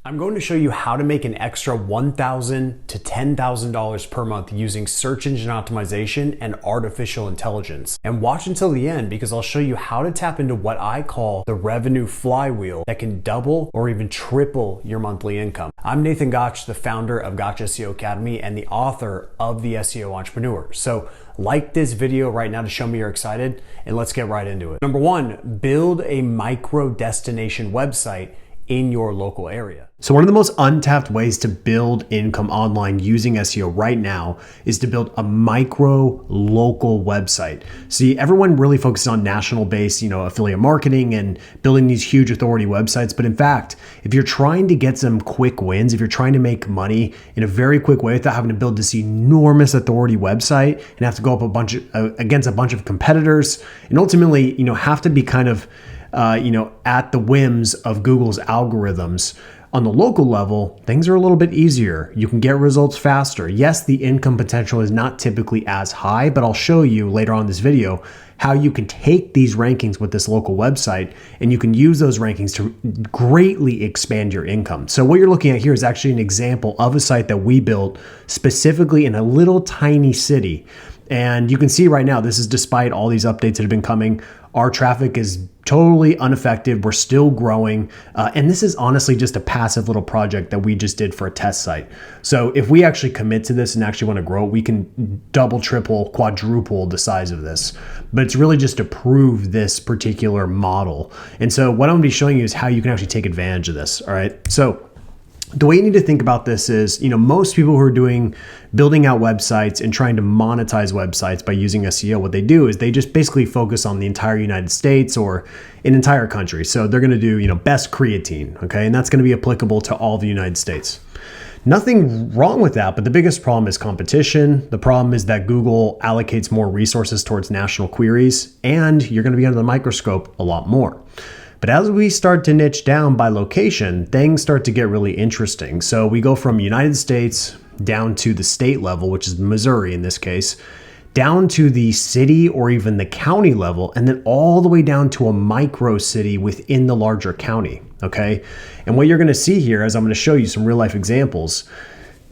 I'm going to show you how to make an extra $1,000 to $10,000 per month using search engine optimization and artificial intelligence. And watch until the end because I'll show you how to tap into what I call the revenue flywheel that can double or even triple your monthly income. I'm Nathan Gotch, the founder of Gotch SEO Academy and the author of The SEO Entrepreneur. So like this video right now to show me you're excited, and let's get right into it. Number one, build a micro destination website in your local area. So one of the most untapped ways to build income online using SEO right now is to build a micro local website. See, everyone really focuses on national based, affiliate marketing and building these huge authority websites. But in fact, if you're trying to get some quick wins, if you're trying to make money in a very quick way without having to build this enormous authority website and have to go up against a bunch of competitors and ultimately, have to be kind of at the whims of Google's algorithms. On the local level, things are a little bit easier. You can get results faster. Yes, the income potential is not typically as high, but I'll show you later on in this video how you can take these rankings with this local website and you can use those rankings to greatly expand your income. So what you're looking at here is actually an example of a site that we built specifically in a little tiny city. And you can see right now, this is despite all these updates that have been coming. Our traffic is totally unaffected. We're still growing. And this is honestly just a passive little project that we just did for a test site. So if we actually commit to this and actually want to grow, we can double, triple, quadruple the size of this. But it's really just to prove this particular model. And so what I'm going to be showing you is how you can actually take advantage of this. All right. So the way you need to think about this is, most people who are building out websites and trying to monetize websites by using SEO, what they do is they just basically focus on the entire United States or an entire country. So they're going to do, best creatine, okay? And that's going to be applicable to all the United States. Nothing wrong with that, but the biggest problem is competition. The problem is that Google allocates more resources towards national queries, and you're going to be under the microscope a lot more. But as we start to niche down by location, things start to get really interesting. So we go from United States down to the state level, which is Missouri in this case, down to the city or even the county level, and then all the way down to a micro city within the larger county, okay? And what you're gonna see here, as I'm gonna show you some real life examples,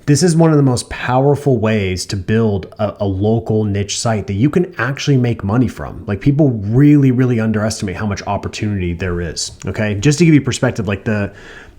this is one of the most powerful ways to build a local niche site that you can actually make money from. Like, people really, really underestimate how much opportunity there is. Okay, just to give you perspective, like the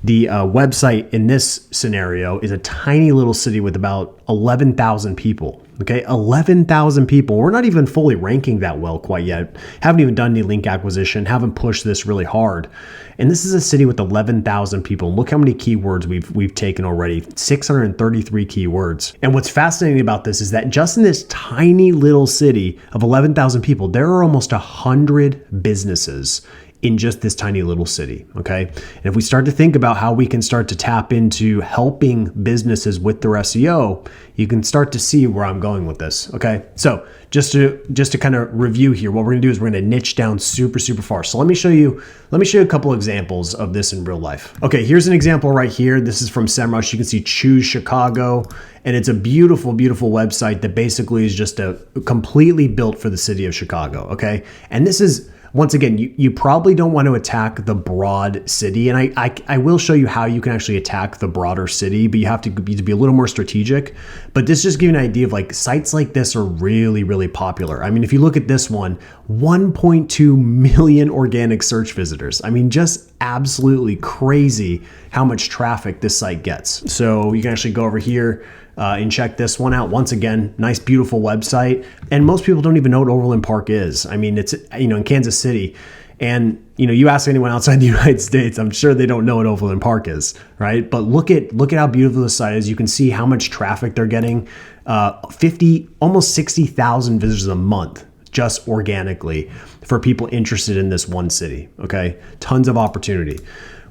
website in this scenario is a tiny little city with about 11,000 people. Okay, 11,000 people. We're not even fully ranking that well quite yet. Haven't even done any link acquisition. Haven't pushed this really hard. And this is a city with 11,000 people. Look how many keywords we've taken already. 633 keywords. And what's fascinating about this is that just in this tiny little city of 11,000 people, there are almost 100 businesses in just this tiny little city, okay? And if we start to think about how we can start to tap into helping businesses with their SEO, you can start to see where I'm going with this, okay? So just to kind of review here, what we're gonna do is we're gonna niche down super, super far. So let me show you a couple examples of this in real life. Okay, here's an example right here. This is from SEMrush. You can see Choose Chicago, and it's a beautiful, beautiful website that basically is just completely built for the city of Chicago, okay? And this is, once again, you probably don't want to attack the broad city, and I will show you how you can actually attack the broader city, but you have to be a little more strategic. But this just gives you an idea of, like, sites like this are really, really popular. I mean, if you look at this one, 1.2 million organic search visitors. I mean, just absolutely crazy how much traffic this site gets. So you can actually go over here and check this one out. Once again, nice, beautiful website. And most people don't even know what Overland Park is. I mean, it's, in Kansas City. And, you ask anyone outside the United States, I'm sure they don't know what Overland Park is, right? But look at how beautiful this site is. You can see how much traffic they're getting. Almost 60,000 visitors a month, just organically, for people interested in this one city, okay? Tons of opportunity.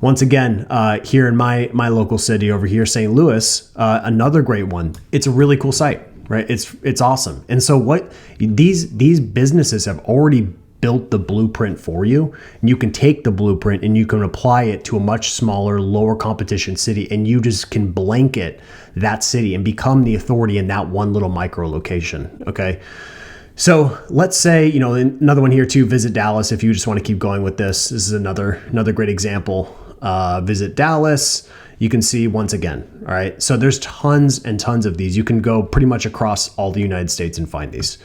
Once again, here in my local city over here, St. Louis, another great one. It's a really cool site, right? It's awesome. And so what these businesses have already built the blueprint for you, and you can take the blueprint and you can apply it to a much smaller, lower competition city, and you just can blanket that city and become the authority in that one little micro location, okay? So let's say, another one here too, Visit Dallas. If you just want to keep going with this, this is another great example. Visit Dallas. you can see once again, all right? So there's tons and tons of these. You can go pretty much across all the United States and find these.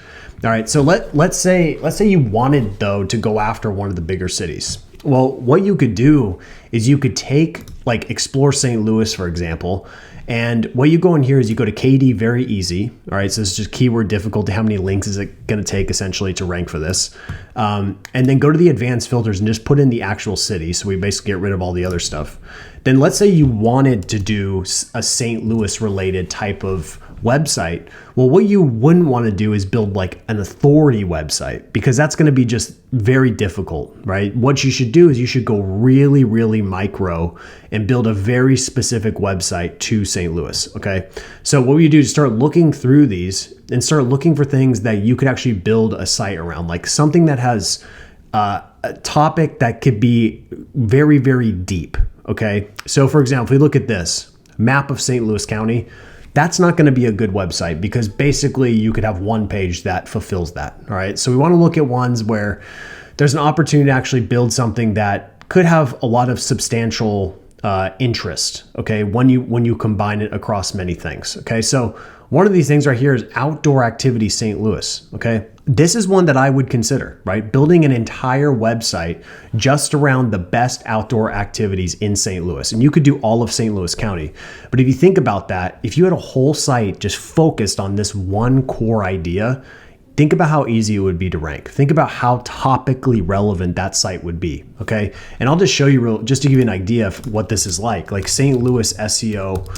All right, so let's say you wanted though to go after one of the bigger cities. Well, what you could do is you could take, like, explore St. Louis, for example, and what you go in here is you go to KD very easy. All right, so it's just keyword difficulty. How many links is it going to take essentially to rank for this? And then go to the advanced filters and just put in the actual city. So we basically get rid of all the other stuff. Then let's say you wanted to do a St. Louis related type of website. Well, what you wouldn't want to do is build like an authority website, because that's going to be just very difficult, right? What you should do is you should go really, really micro and build a very specific website to St. Louis. Okay. So what you do is start looking through these and start looking for things that you could actually build a site around, like something that has a topic that could be very, very deep. Okay. So for example, if we look at this map of St. Louis County, that's not going to be a good website, because basically you could have one page that fulfills that. All right. So we want to look at ones where there's an opportunity to actually build something that could have a lot of substantial interest. Okay. When you combine it across many things. Okay. So one of these things right here is outdoor activity St. Louis. Okay. This is one that I would consider, right? Building an entire website just around the best outdoor activities in St. Louis. And you could do all of St. Louis County. But if you think about that, if you had a whole site just focused on this one core idea, think about how easy it would be to rank. Think about how topically relevant that site would be, okay? And I'll just show you just to give you an idea of what this is like St. Louis SEO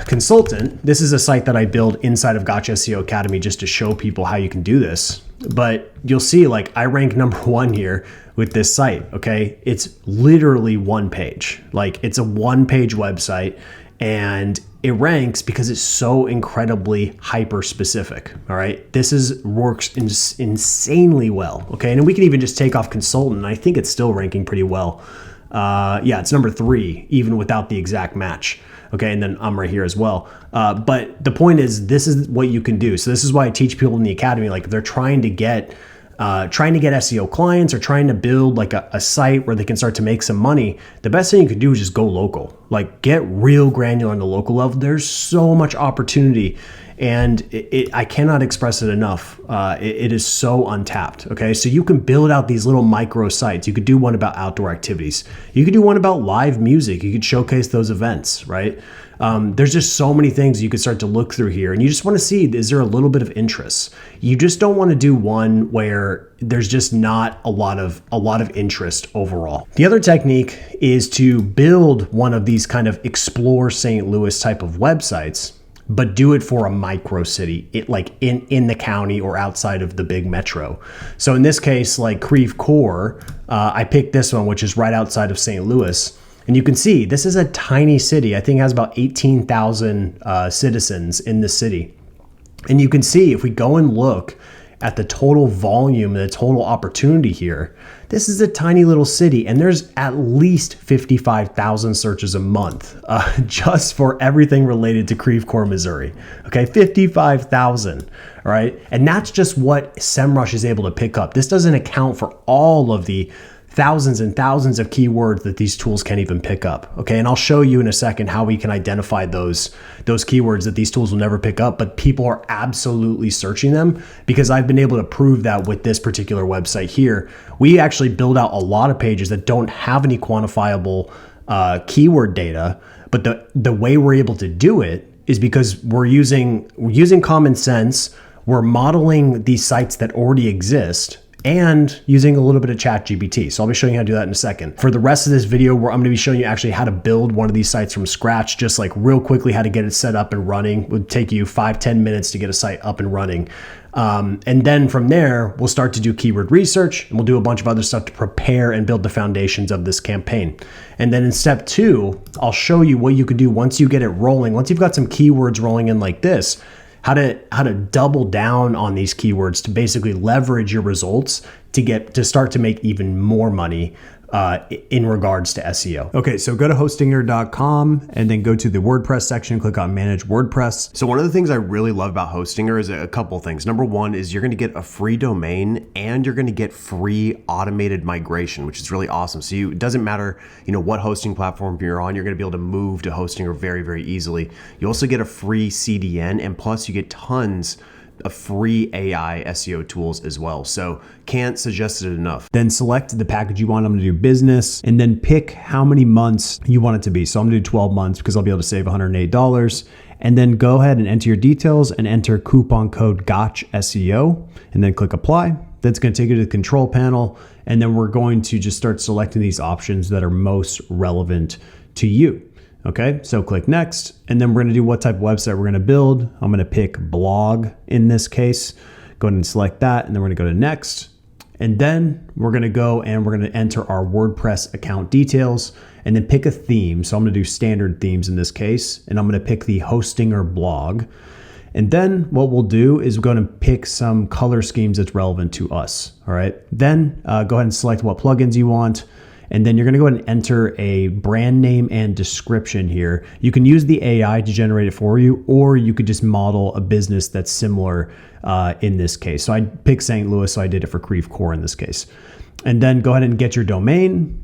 Consultant. This is a site that I build inside of Gotcha SEO Academy just to show people how you can do this. But you'll see, like, I rank number 1 here with this site, okay? It's literally one page. Like, it's a one-page website, and it ranks because it's so incredibly hyper specific. All right. This works insanely well. Okay. And we can even just take off consultant. I think it's still ranking pretty well. Yeah, it's number 3, even without the exact match. Okay. And then I'm right here as well. But the point is, this is what you can do. So this is why I teach people in the academy, like, if they're trying to get SEO clients or trying to build like a site where they can start to make some money, the best thing you can do is just go local, like get real granular on the local level. There's so much opportunity, and I cannot express it enough. It is so untapped. Okay. So you can build out these little micro sites. You could do one about outdoor activities. You could do one about live music. You could showcase those events, right? There's just so many things you could start to look through here, and you just want to see, is there a little bit of interest? You just don't want to do one where there's just not a lot of interest overall. The other technique is to build one of these kind of explore St. Louis type of websites, but do it for a micro city, like in the county or outside of the big metro. So in this case, like Creve Coeur, I picked this one, which is right outside of St. Louis. And you can see this is a tiny city. I think it has about 18,000 citizens in the city. And you can see, if we go and look at the total volume and the total opportunity here, this is a tiny little city, and there's at least 55,000 searches a month just for everything related to Creve Coeur, Missouri. Okay, 55,000. All right. And that's just what SEMrush is able to pick up. This doesn't account for all of the thousands and thousands of keywords that these tools can't even pick up. Okay. And I'll show you in a second how we can identify those keywords that these tools will never pick up, but people are absolutely searching them, because I've been able to prove that with this particular website here. We actually build out a lot of pages that don't have any quantifiable keyword data, but the way we're able to do it is because we're using common sense. We're modeling these sites that already exist, and using a little bit of ChatGPT. So I'll be showing you how to do that in a second. For the rest of this video, I'm going to be showing you actually how to build one of these sites from scratch, just like real quickly how to get it set up and running. It would take you 5-10 minutes to get a site up and running. And then from there, we'll start to do keyword research, and we'll do a bunch of other stuff to prepare and build the foundations of this campaign. And then in step 2, I'll show you what you could do once you get it rolling. Once you've got some keywords rolling in like this, how to double down on these keywords to basically leverage your results to start to make even more money in regards to SEO. Okay, so go to hostinger.com and then go to the WordPress section, click on Manage WordPress. So one of the things I really love about Hostinger is a couple things. Number one is you're gonna get a free domain and you're gonna get free automated migration, which is really awesome. So it doesn't matter, what hosting platform you're on, you're gonna be able to move to Hostinger very, very easily. You also get a free CDN, and plus you get tons of free AI SEO tools as well. So can't suggest it enough. Then select the package you want. I'm gonna do business, and then pick how many months you want it to be. So I'm gonna do 12 months because I'll be able to save $108. And then go ahead and enter your details and enter coupon code GOTCH SEO, and then click apply. That's gonna take you to the control panel. And then we're going to just start selecting these options that are most relevant to you. Okay, so click next, and then we're gonna do what type of website we're gonna build. I'm gonna pick blog in this case. Go ahead and select that, and then we're gonna go to next. And then we're gonna go and we're gonna enter our WordPress account details and then pick a theme. So I'm gonna do standard themes in this case, and I'm gonna pick the Hostinger blog. And then what we'll do is we're gonna pick some color schemes that's relevant to us, all right? Then go ahead and select what plugins you want. And then you're gonna go ahead and enter a brand name and description here. You can use the AI to generate it for you, or you could just model a business that's similar in this case. So I picked St. Louis, so I did it for Creve Coeur in this case. And then go ahead and get your domain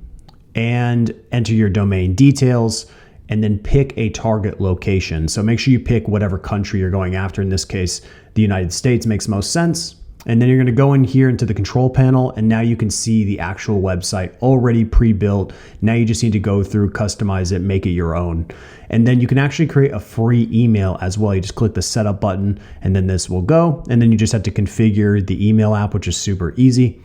and enter your domain details, and then pick a target location. So make sure you pick whatever country you're going after. In this case, the United States makes most sense. And then you're gonna go in here into the control panel, and now you can see the actual website already pre-built. Now you just need to go through, customize it, make it your own. And then you can actually create a free email as well. You just click the setup button, and then this will go. And then you just have to configure the email app, which is super easy.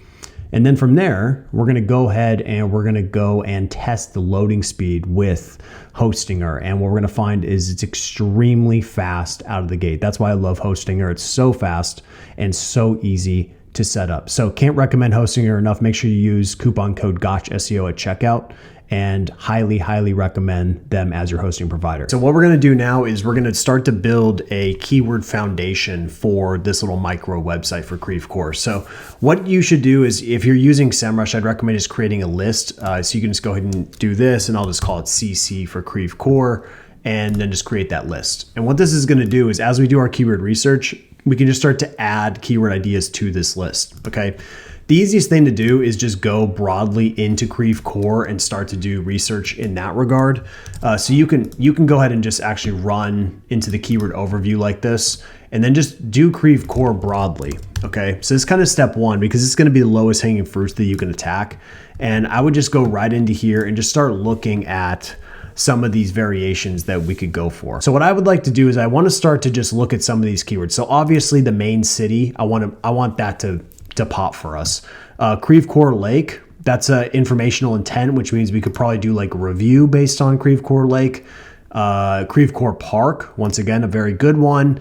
And then from there, we're gonna go ahead and we're gonna go and test the loading speed with Hostinger. And what we're gonna find is it's extremely fast out of the gate. That's why I love Hostinger. It's so fast and so easy to set up. So can't recommend Hostinger enough. Make sure you use coupon code GOTCH SEO at checkout, and highly, highly recommend them as your hosting provider. So what we're gonna do now is we're gonna start to build a keyword foundation for this little micro website for Creve Coeur. So what you should do is, if you're using SEMrush, I'd recommend just creating a list. So you can just go ahead and do this, and I'll just call it CC for Creve Coeur, and then just create that list. And what this is gonna do is, as we do our keyword research, we can just start to add keyword ideas to this list, okay? The easiest thing to do is just go broadly into Creve Coeur and start to do research in that regard. So you can go ahead and just actually run into the keyword overview like this, and then just do Creve Coeur broadly, okay? So this is kind of step one, because it's gonna be the lowest hanging fruits that you can attack. And I would just go right into here and just start looking at some of these variations that we could go for. So what I would like to do is I want to start to just look at some of these keywords. So obviously the main city, I want that to pop for us. Creve Coeur Lake, that's informational intent, which means we could probably do like a review based on Creve Coeur Lake. Creve Coeur Park, once again, a very good one.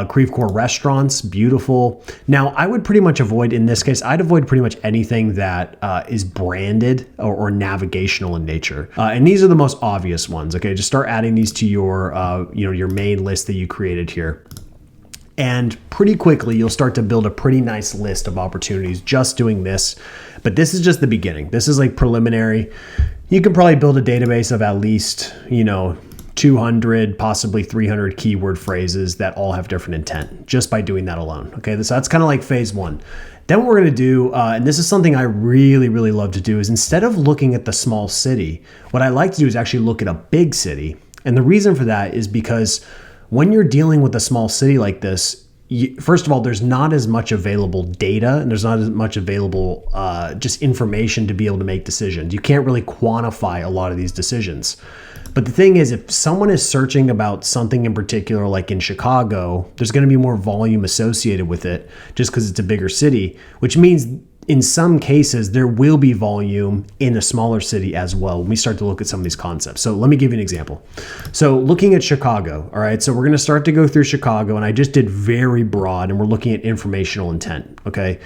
Creve Coeur Restaurants, beautiful. Now, I would pretty much avoid, in this case, I'd avoid pretty much anything that is branded or navigational in nature. And these are the most obvious ones, okay? Just start adding these to your, your main list that you created here. And pretty quickly, you'll start to build a pretty nice list of opportunities just doing this. But this is just the beginning. This is like preliminary. You can probably build a database of at least, 200, possibly 300 keyword phrases that all have different intent just by doing that alone. Okay, so that's kind of like phase one. Then what we're gonna do, and this is something I really, really love to do, is instead of looking at the small city, what I like to do is actually look at a big city. And the reason for that is because when you're dealing with a small city like this, first of all, there's not as much available data, and there's not as much available just information to be able to make decisions. You can't really quantify a lot of these decisions. But the thing is, if someone is searching about something in particular, like in Chicago, there's going to be more volume associated with it just because it's a bigger city, which means in some cases, there will be volume in a smaller city as well when we start to look at some of these concepts. So let me give you an example. So looking at Chicago, all right, so we're going to start to go through Chicago, and I just did very broad, and we're looking at informational intent, okay?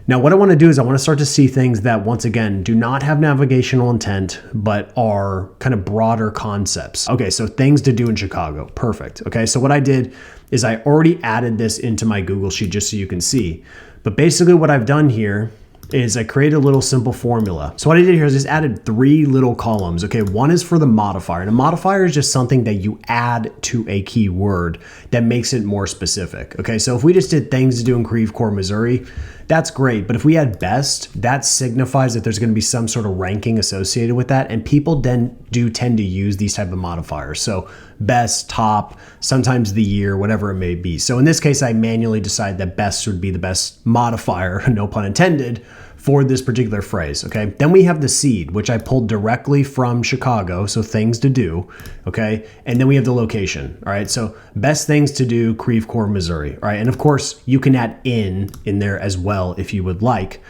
Now, what I want to do is I want to start to see things that, once again, do not have navigational intent, but are kind of broader concepts. Okay, so things to do in Chicago. Perfect. Okay, so what I did is I already added this into my Google Sheet just so you can see. But basically what I've done here is I created a little simple formula. So what I did here is just added 3 little columns. Okay, one is for the modifier, and a modifier is just something that you add to a keyword that makes it more specific. Okay, so if we just did things to do in Creve Coeur, Missouri, that's great. But if we add best, that signifies that there's going to be some sort of ranking associated with that, and people then do tend to use these type of modifiers. So best, top, sometimes the year, whatever it may be. So in this case, I manually decided that best would be the best modifier, no pun intended, for this particular phrase, okay? Then we have the seed, which I pulled directly from Chicago, so things to do, okay? And then we have the location, all right? So best things to do, Creve Coeur, Missouri, all right? And of course, you can add in there as well if you would like.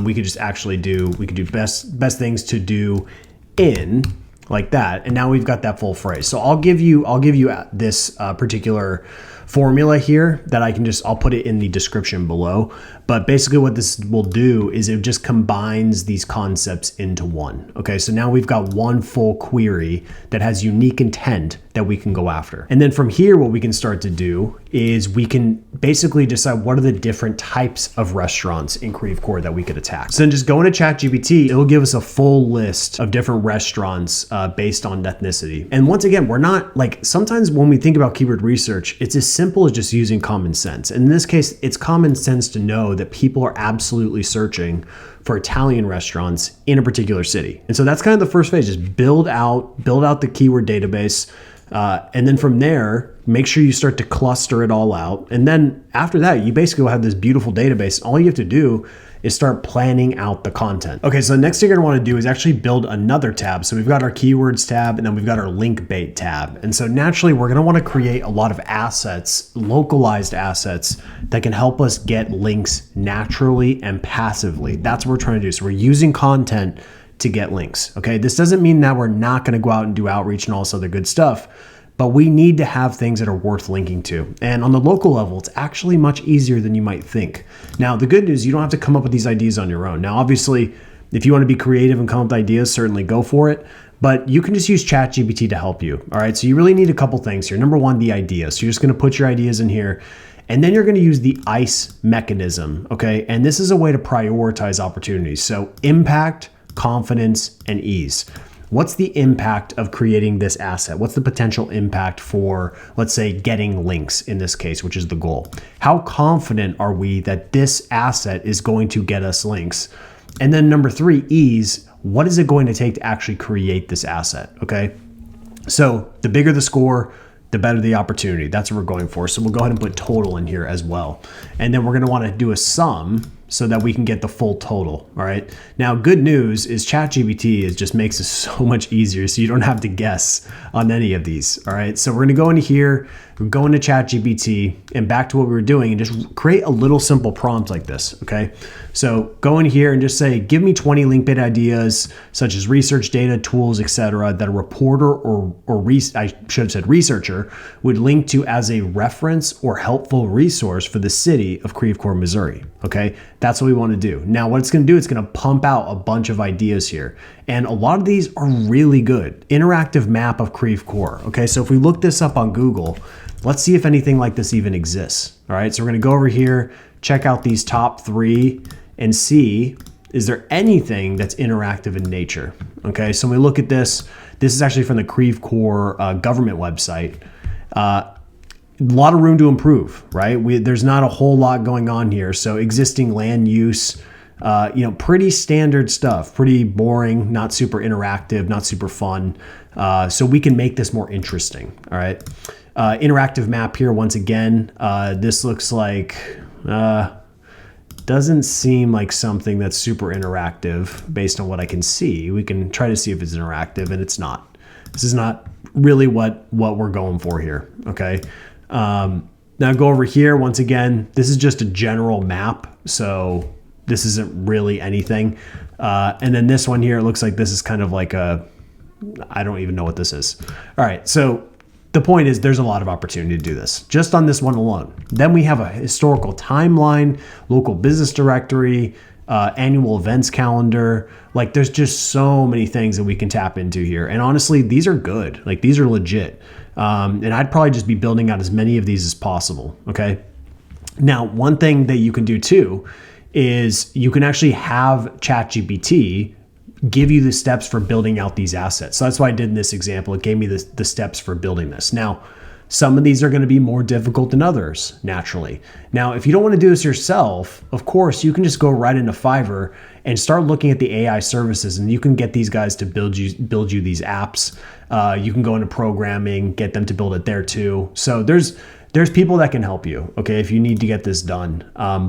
We could just actually we could do best things to do in, like that, and now we've got that full phrase. So I'll give you this particular formula here that I'll put it in the description below. But basically what this will do is it just combines these concepts into one. Okay, so now we've got one full query that has unique intent that we can go after. And then from here, what we can start to do is we can basically decide what are the different types of restaurants in Creve Coeur that we could attack. So then just go into ChatGPT, it'll give us a full list of different restaurants based on ethnicity. And once again, we're not like, sometimes when we think about keyword research, it's as simple as just using common sense. And in this case, it's common sense to know that people are absolutely searching for Italian restaurants in a particular city. And so that's kind of the first phase, just build out the keyword database. And then from there, make sure you start to cluster it all out. And then after that, you basically will have this beautiful database. All you have to do is start planning out the content. Okay, so the next thing you're gonna wanna do is actually build another tab. So we've got our keywords tab, and then we've got our link bait tab. And so naturally, we're gonna wanna create a lot of assets, localized assets that can help us get links naturally and passively. That's what we're trying to do. So we're using content to get links, okay? This doesn't mean that we're not gonna go out and do outreach and all this other good stuff, but we need to have things that are worth linking to. And on the local level, it's actually much easier than you might think. Now, the good news, you don't have to come up with these ideas on your own. Now, obviously, if you want to be creative and come up with ideas, certainly go for it. But you can just use ChatGPT to help you, all right? So you really need a couple things here. Number one, the idea. So you're just gonna put your ideas in here, and then you're gonna use the ICE mechanism, okay? And this is a way to prioritize opportunities. So impact, confidence, and ease. What's the impact of creating this asset? What's the potential impact for, let's say, getting links in this case, which is the goal? How confident are we that this asset is going to get us links? And then number 3, ease. What is it going to take to actually create this asset, okay? So the bigger the score, the better the opportunity. That's what we're going for. So we'll go ahead and put total in here as well. And then we're gonna wanna do a sum so that we can get the full total, all right? Now, good news is ChatGPT just makes it so much easier, so you don't have to guess on any of these, all right? So we're gonna go into here, we're going to ChatGPT, and back to what we were doing, and just create a little simple prompt like this, okay? So go in here and just say, give me 20 link bait ideas, such as research data, tools, etc., that a reporter or I should have said researcher would link to as a reference or helpful resource for the city of Creve Coeur, Missouri, okay? That's what we want to do. Now, what it's going to do, it's going to pump out a bunch of ideas here. And a lot of these are really good. Interactive map of Creve Coeur. Okay, so if we look this up on Google, let's see if anything like this even exists. All right, so we're going to go over here, check out these top 3 and see, is there anything that's interactive in nature? Okay, so when we look at this is actually from the Creve Coeur government website. A lot of room to improve, right? There's not a whole lot going on here. So existing land use, pretty standard stuff, pretty boring, not super interactive, not super fun. So we can make this more interesting, all right? Interactive map here, once again, this looks like, doesn't seem like something that's super interactive based on what I can see. We can try to see if it's interactive, and it's not. This is not really what we're going for here, okay? Now go over here. Once again, this is just a general map, so this isn't really anything. And then this one here, it looks like this is kind of like I don't even know what this is. All right, so the point is there's a lot of opportunity to do this just on this one alone. Then we have a historical timeline, local business directory, annual events calendar. Like, there's just so many things that we can tap into here. And honestly, these are good. Like, these are legit. And I'd probably just be building out as many of these as possible. Okay. Now, one thing that you can do too is you can actually have ChatGPT give you the steps for building out these assets. So that's why I did in this example. It gave me the steps for building this. Now, some of these are going to be more difficult than others, naturally. Now, if you don't want to do this yourself, of course, you can just go right into Fiverr and start looking at the AI services, and you can get these guys to build you these apps. You can go into programming, get them to build it there too. So there's people that can help you, okay, if you need to get this done.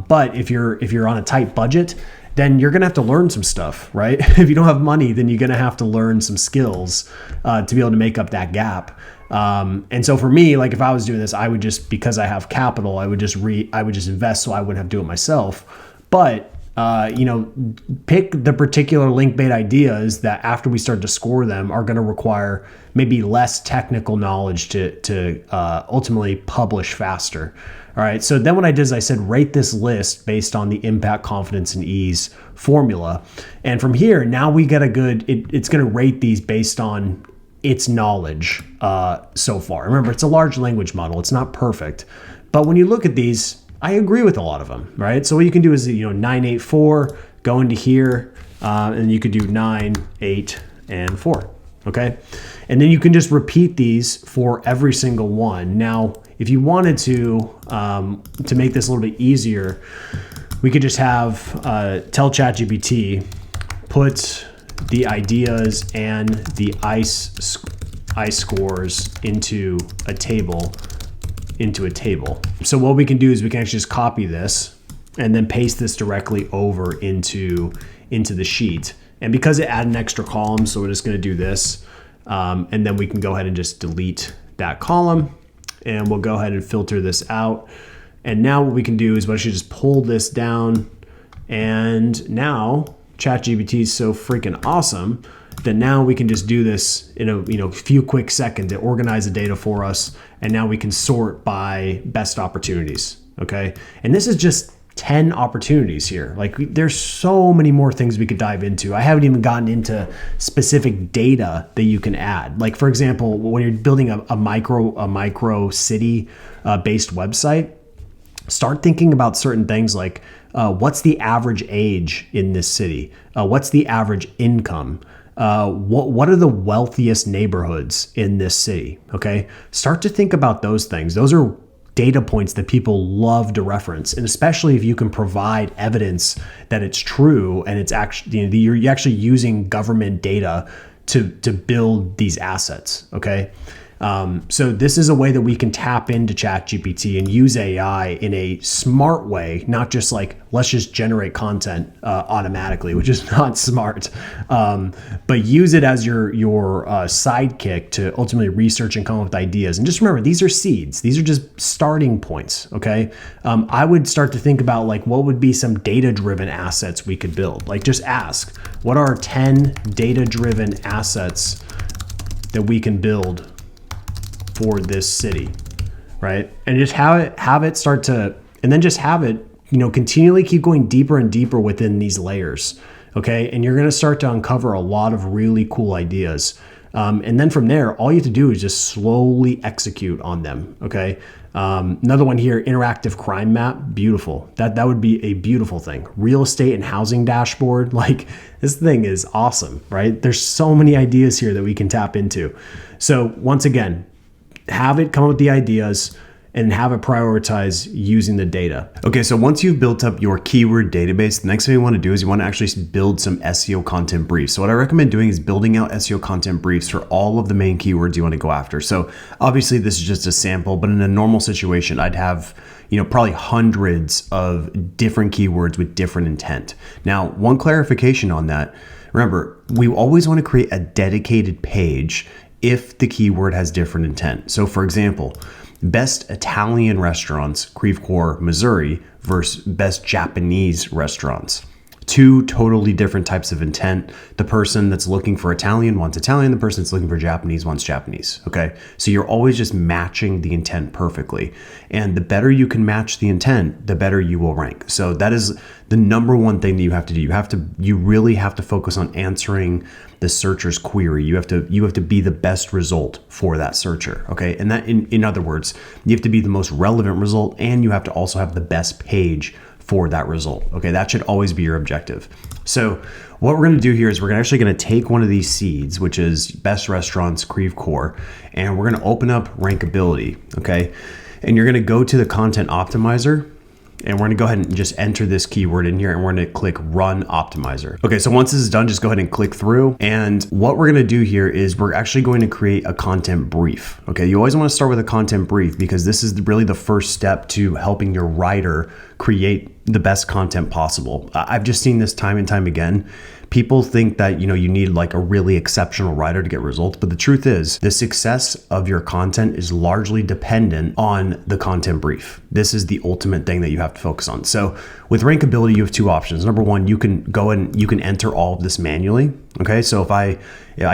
But if you're on a tight budget, then you're gonna have to learn some stuff, right? If you don't have money, then you're gonna have to learn some skills to be able to make up that gap. And so for me, like if I was doing this, I would just, because I have capital, I would just invest so I wouldn't have to do it myself. But pick the particular link bait ideas that after we start to score them are going to require maybe less technical knowledge to ultimately publish faster. All right. So then what I did is I said, rate this list based on the impact, confidence, and ease formula. And from here, now we get it's going to rate these based on its knowledge so far. Remember, it's a large language model. It's not perfect. But when you look at these, I agree with a lot of them, right? So what you can do is, 9, 8, 4, go into here, and you could do 9, 8, and 4, okay? And then you can just repeat these for every single one. Now, if you wanted to make this a little bit easier, we could just have, tell ChatGPT, put the ideas and the ICE scores into a table. So what we can do is we can actually just copy this and then paste this directly over into the sheet. And because it added an extra column, so we're just going to do this. And then we can go ahead and just delete that column, and we'll go ahead and filter this out. And now what we can do is we actually just pull this down, and now ChatGPT is so freaking awesome that now we can just do this in a few quick seconds. It organizes the data for us, and now we can sort by best opportunities, okay? And this is just 10 opportunities here. Like there's so many more things we could dive into. I haven't even gotten into specific data that you can add. Like for example, when you're building a micro city based website, start thinking about certain things like what's the average age in this city? What's the average income? What are the wealthiest neighborhoods in this city? Okay. Start to think about those things. Those are data points that people love to reference. And especially if you can provide evidence that it's true and it's actually, you're actually using government data to build these assets. Okay. So this is a way that we can tap into ChatGPT and use AI in a smart way, not just like, let's just generate content automatically, which is not smart, but use it as your sidekick to ultimately research and come up with ideas. And just remember, these are seeds. These are just starting points, okay? I would start to think about like, what would be some data-driven assets we could build? Like just ask, what are 10 data-driven assets that we can build for this city, right? And just have it start to, and then just have it, continually keep going deeper and deeper within these layers, okay? And you're gonna start to uncover a lot of really cool ideas. And then from there, all you have to do is just slowly execute on them, okay? Another one here, interactive crime map, beautiful. That would be a beautiful thing. Real estate and housing dashboard, like this thing is awesome, right? There's so many ideas here that we can tap into. So once again, have it come up with the ideas and have it prioritize using the data. Okay, so once you've built up your keyword database, the next thing you want to do is you want to actually build some SEO content briefs. So what I recommend doing is building out SEO content briefs for all of the main keywords you want to go after. So obviously this is just a sample, but in a normal situation, I'd have probably hundreds of different keywords with different intent. Now, one clarification on that, remember, we always want to create a dedicated page if the keyword has different intent. So for example, best Italian restaurants, Creve Coeur, Missouri versus best Japanese restaurants. Two totally different types of intent. The person that's looking for Italian wants Italian. The person that's looking for Japanese wants Japanese. Okay. So you're always just matching the intent perfectly. And the better you can match the intent, the better you will rank. So that is the number one thing that you have to do. You really have to focus on answering the searcher's query. You have to be the best result for that searcher. Okay. And that in other words, you have to be the most relevant result, and you have to also have the best page for that result. Okay, that should always be your objective. So what we're gonna do here is we're actually gonna take one of these seeds, which is best restaurants, Creve Coeur, and we're gonna open up rankability, okay? And you're gonna go to the content optimizer, and we're gonna go ahead and just enter this keyword in here, and we're gonna click run optimizer. Okay, so once this is done, just go ahead and click through. And what we're gonna do here is we're actually going to create a content brief. Okay, you always wanna start with a content brief because this is really the first step to helping your writer create the best content possible. I've just seen this time and time again. People think that, you need like a really exceptional writer to get results, but the truth is the success of your content is largely dependent on the content brief. This is the ultimate thing that you have to focus on. So with rankability, you have two options. Number one, you can go and you can enter all of this manually. Okay, so if I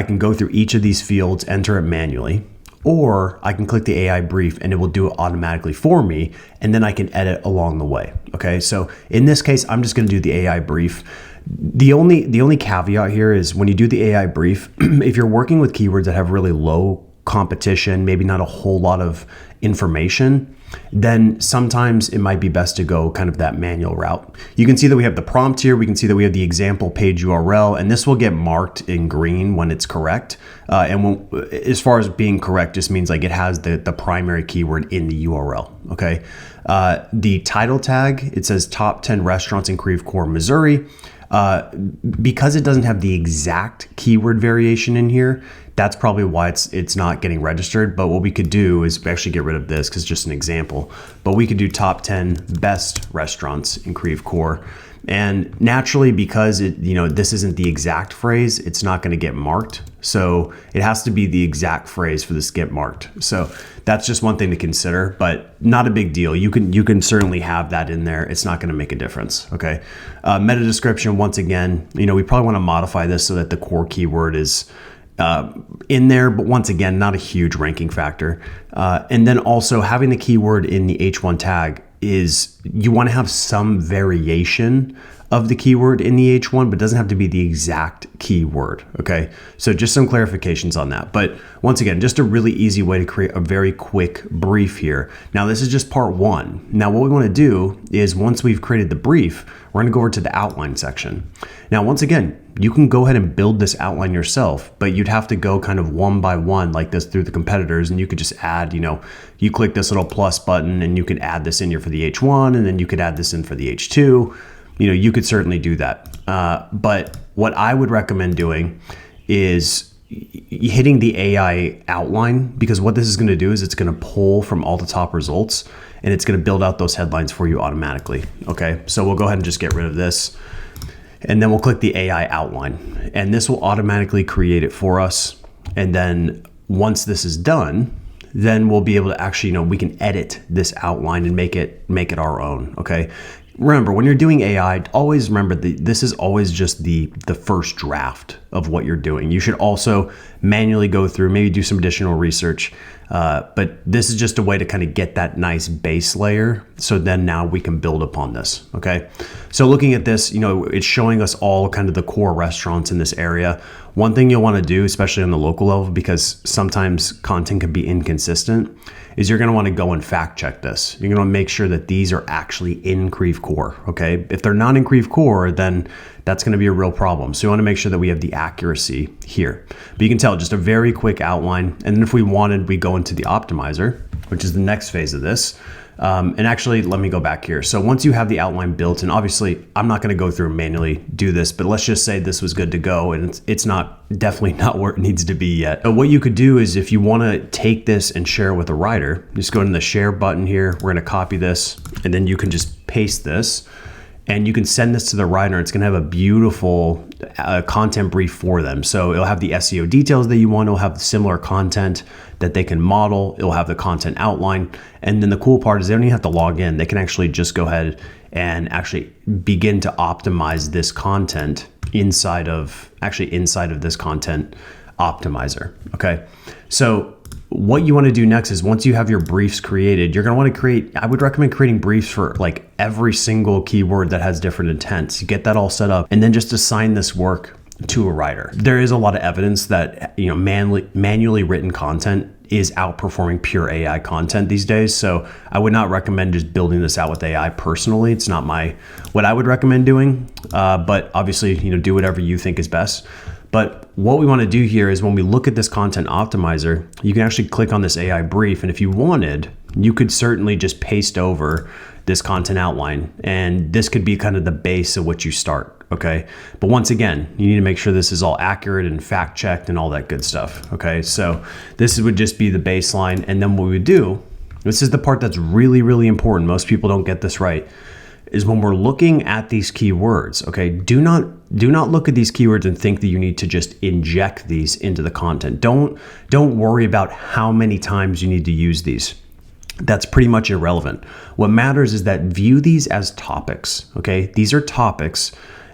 can go through each of these fields, enter it manually, or I can click the AI brief and it will do it automatically for me, and then I can edit along the way. Okay, so in this case, I'm just gonna do the AI brief. The only caveat here is when you do the AI brief, if you're working with keywords that have really low competition, maybe not a whole lot of information, then sometimes it might be best to go kind of that manual route. You can see that we have the prompt here. We can see that we have the example page URL, and this will get marked in green when it's correct. As far as being correct, just means like it has the primary keyword in the URL, okay? The title tag, it says top 10 restaurants in Creve Coeur, Missouri. Because it doesn't have the exact keyword variation in here, that's probably why it's not getting registered. But what we could do is actually get rid of this because it's just an example. But we could do top 10 best restaurants in Creve Coeur. And naturally, because this isn't the exact phrase, it's not going to get marked. So it has to be the exact phrase for this to get marked. So that's just one thing to consider, but not a big deal. You can certainly have that in there. It's not going to make a difference. Okay. Meta description. Once again, we probably want to modify this so that the core keyword is in there, but once again, not a huge ranking factor. And then also having the keyword in the H1 tag is you want to have some variation of the keyword in the H1, but it doesn't have to be the exact keyword. Okay. So just some clarifications on that. But once again, just a really easy way to create a very quick brief here. Now, this is just part one. Now, what we want to do is once we've created the brief, we're going to go over to the outline section. Now, once again, you can go ahead and build this outline yourself, but you'd have to go kind of one by one like this through the competitors, and you could just add, you click this little plus button and you could add this in here for the H1, and then you could add this in for the H2. You could certainly do that. But what I would recommend doing is hitting the AI outline, because what this is going to do is it's going to pull from all the top results and it's going to build out those headlines for you automatically. Okay, so we'll go ahead and just get rid of this. And then we'll click the AI outline, and this will automatically create it for us. And then once this is done, then we'll be able to actually, we can edit this outline and make it our own. Okay. Remember, when you're doing AI, always remember that this is always just the first draft of what you're doing. You should also manually go through, maybe do some additional research, but this is just a way to kind of get that nice base layer. So then now we can build upon this, okay? So looking at this, it's showing us all kind of the core restaurants in this area. One thing you'll want to do, especially on the local level, because sometimes content can be inconsistent, is you're going to want to go and fact check this. You're going to make sure that these are actually in Creve Coeur, okay? If they're not in Creve Coeur, then that's going to be a real problem. So you want to make sure that we have the accuracy here. But you can tell just a very quick outline. And then if we wanted, we go into the optimizer, which is the next phase of this. And actually, let me go back here. So once you have the outline built, and obviously I'm not going to go through and manually do this, but let's just say this was good to go, and it's definitely not where it needs to be yet. But what you could do is if you want to take this and share it with a writer, just go to the share button here. We're going to copy this, and then you can just paste this. And you can send this to the writer. It's going to have a beautiful content brief for them. So it'll have the SEO details that you want. It'll have similar content that they can model. It'll have the content outline. And then the cool part is they don't even have to log in. They can actually just go ahead and actually begin to optimize this content inside of this content optimizer. Okay. So what you want to do next is once you have your briefs created, you're going to want to create, I would recommend creating briefs for like every single keyword that has different intents. You get that all set up and then just assign this work to a writer. There is a lot of evidence that, you know, manually written content is outperforming pure AI content these days. So I would not recommend just building this out with AI personally. It's not what I would recommend doing. But obviously, you know, do whatever you think is best. But what we want to do here is when we look at this content optimizer, you can actually click on this AI brief. And if you wanted, you could certainly just paste over this content outline. And this could be kind of the base of what you start. Okay. But once again, you need to make sure this is all accurate and fact checked and all that good stuff. Okay. So this would just be the baseline. And then what we would do, this is the part that's really, really important. Most people don't get this right, is when we're looking at these keywords. Okay. Do not look at these keywords and think that you need to just inject these into the content. Don't worry about how many times you need to use these. That's pretty much irrelevant. What matters is that view these as topics. Okay. These are topics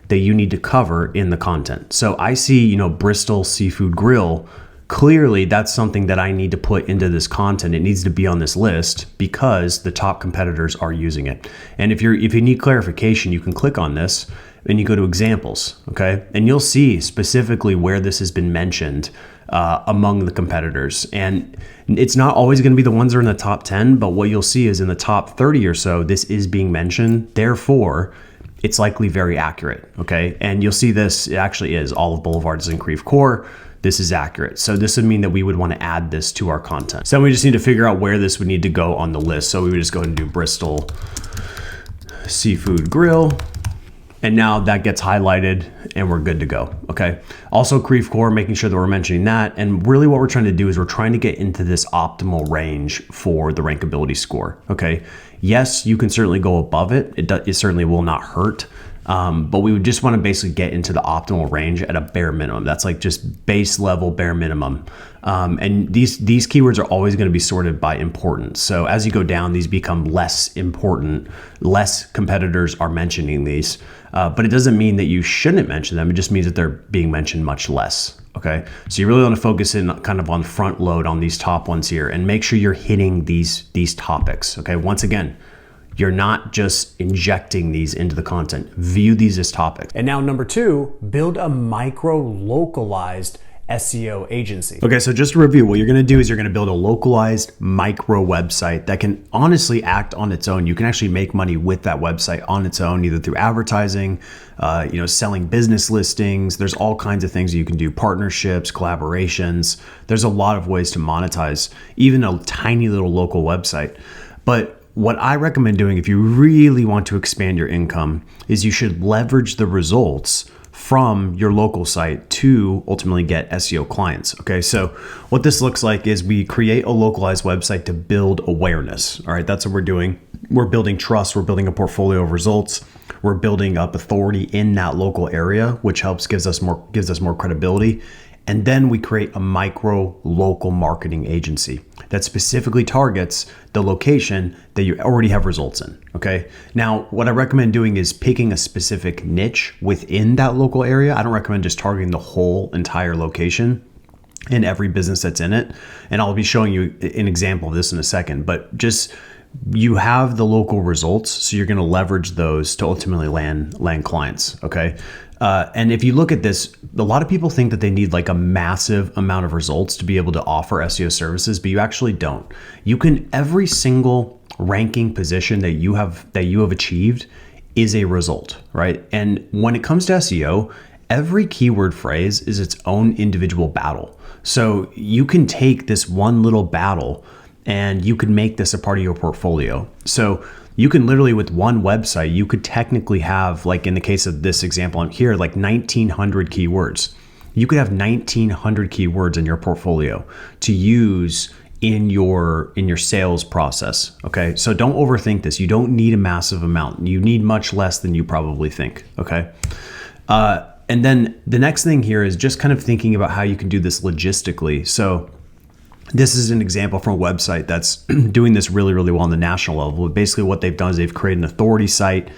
that you need to cover in the content. So I see, you know, Bristol Seafood Grill. Clearly that's something that I need to put into this content. It needs to be on this list because the top competitors are using it. And if you need clarification, you can click on this and you go to examples, okay? And you'll see specifically where this has been mentioned among the competitors. And it's not always going to be the ones that are in the top 10, but what you'll see is in the top 30 or so, this is being mentioned. Therefore, it's likely very accurate, okay? And you'll see this, it actually is. Olive Boulevard is in Creve Coeur. This is accurate. So this would mean that we would want to add this to our content. So we just need to figure out where this would need to go on the list. So we would just go ahead and do Bristol Seafood Grill. And now that gets highlighted and we're good to go, okay? Also Creve Coeur, making sure that we're mentioning that. And really what we're trying to do is we're trying to get into this optimal range for the rankability score, okay? Yes, you can certainly go above it. It certainly will not hurt. But we would just want to basically get into the optimal range at a bare minimum. That's like just base level bare minimum. And these keywords are always going to be sorted by importance. So as you go down, these become less important, less competitors are mentioning these. But it doesn't mean that you shouldn't mention them. It just means that they're being mentioned much less. Okay. So you really want to focus in kind of on front load on these top ones here and make sure you're hitting these topics. Okay. Once again, you're not just injecting these into the content. View these as topics. And now number 2, build a micro localized SEO agency. Okay, so just to review, what you're gonna do is you're gonna build a localized micro website that can honestly act on its own. You can actually make money with that website on its own, either through advertising, selling business listings. There's all kinds of things you can do, partnerships, collaborations. There's a lot of ways to monetize even a tiny little local website. But what I recommend doing if you really want to expand your income is you should leverage the results from your local site to ultimately get SEO clients. Okay, so what this looks like is we create a localized website to build awareness. All right, that's what we're doing. We're building trust. We're building a portfolio of results. We're building up authority in that local area, which gives us more credibility. And then we create a micro local marketing agency that specifically targets the location that you already have results in. Okay. Now, what I recommend doing is picking a specific niche within that local area. I don't recommend just targeting the whole entire location and every business that's in it. And I'll be showing you an example of this in a second, but just you have the local results. So you're going to leverage those to ultimately land clients. Okay. And if you look at this, a lot of people think that they need like a massive amount of results to be able to offer SEO services, but you actually don't. You can, every single ranking position that you have achieved is a result, right? And when it comes to SEO, every keyword phrase is its own individual battle. So you can take this one little battle and you could make this a part of your portfolio. So you can literally, with one website, you could technically have, like in the case of this example on here, like 1,900 keywords. You could have 1,900 keywords in your portfolio to use in your sales process. Okay, so don't overthink this. You don't need a massive amount. You need much less than you probably think. Okay. And then the next thing here is just kind of thinking about how you can do this logistically. So this is an example from a website that's doing this really, really well on the national level. Basically what they've done is they've created an authority site